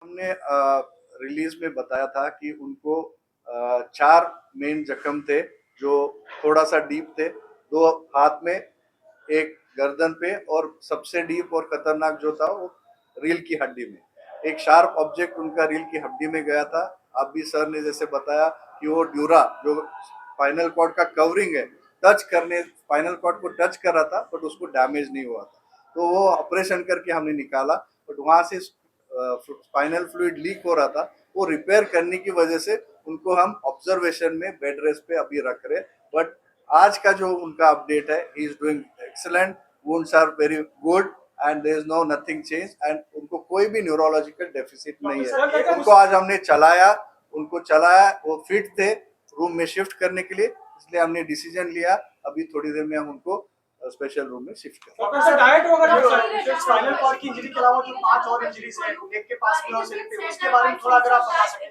हमने रिलीज में बताया था कि उनको 4 मेन जख्म थे जो थोड़ा सा डीप थे, 2 हाथ में, एक गर्दन पे और सबसे डीप और खतरनाक जो था वो रील की हड्डी में। एक शार्प ऑब्जेक्ट उनका रील की हड्डी में गया था। अभी सर ने जैसे बताया कि वो ड्यूरा जो स्पाइनल कॉर्ड का कवरिंग है, टच करने स्पाइनल कॉर्ड को टच कर रहा था बट उसको डैमेज नहीं हुआ था, तो वो ऑपरेशन करके हमने निकाला। बट वहां से स्पाइनल फ्लूइड लीक हो रहा था, वो रिपेयर करने की वजह से उनको हम ऑब्जर्वेशन में बेड रेस्ट पे अभी रख रहे। बट आज का जो उनका अपडेट है, he is doing excellent, wounds are very good and there is no nothing change and उनको कोई भी न्यूरोलॉजिकल डेफिसिट नहीं है। उनको आज हमने चलाया, वो फिट थे रूम में शिफ्ट करने के लिए, इसलिए हमने डिसीजन लिया अभी थोड़ी देर में हम उनको स्पेशल रूम में शिफ्ट करें। सर डाइट वगैरह स्पाइनल कॉर्ड की इंजरी के अलावा जो 5 और इंजरीज है लेग के पास में और सिर पे, उसके बारे में थोड़ा अगर आप बता सकें।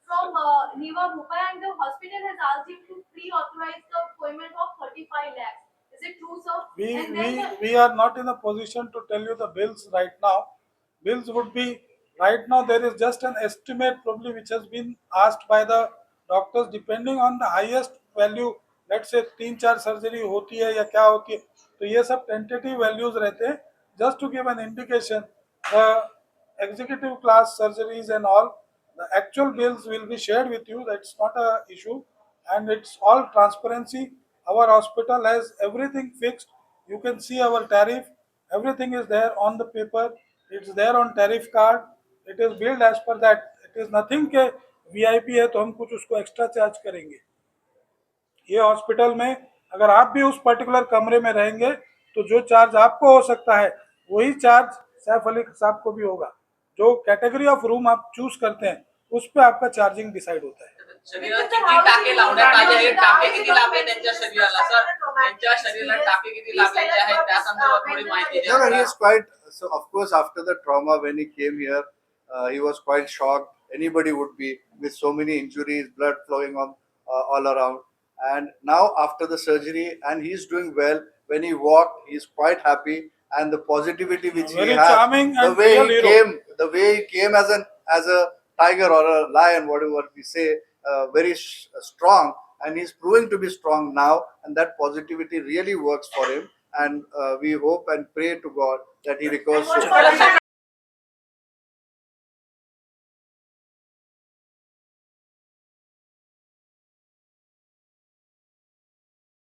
From Niva Bhopal, and the hospital has asked him to pre-authorize the payment of 35 lakhs. Is it true, sir? We are not in a position to tell you the bills right now. Bills would be right now. There is just an estimate probably which has been asked by the doctors depending on the highest value. Let's say 3-4 surgery होती है या क्या होती है, तो ये सब tentative values रहते हैं. Just to give an indication, the executive class surgeries and all, the actual bills will be shared with you. That's not a issue, and it's all transparency. Our hospital has everything fixed. You can see our tariff. Everything is there on the paper. It's there on tariff card. It is billed as per that. It is nothing के VIP है तो हम कुछ उसको extra charge करेंगे. ये hospital में अगर आप भी उस पर्टिकुलर कमरे में रहेंगे तो जो चार्ज आपको हो सकता है वही चार्ज सैफ अली साहब को भी होगा. जो कैटेगरी ऑफ रूम आप चूज करते हैं उस पर आपका चार्जिंग डिसाइड होता है. शरीरात किती टाके लावण्यात आले आहेत, टाके किती लागले त्यांच्या शरीराला सर, त्यांच्या शरीराला टाके किती लागलेले आहेत त्या संदर्भात थोडी माहिती द्या. No, he is quite, so of course after the trauma when he came here, he was quite shocked. Anybody would be with so many injuries, blood flowing on all around. And now after the surgery, and he's doing well. When he walked, he's quite happy, and the positivity which Very he has, charming the and way real he hero. came, the way he came as a tiger or a lion, whatever we say, very strong, and he's proving to be strong now, and that positivity really works for him. And we hope and pray to God that he recovers soon.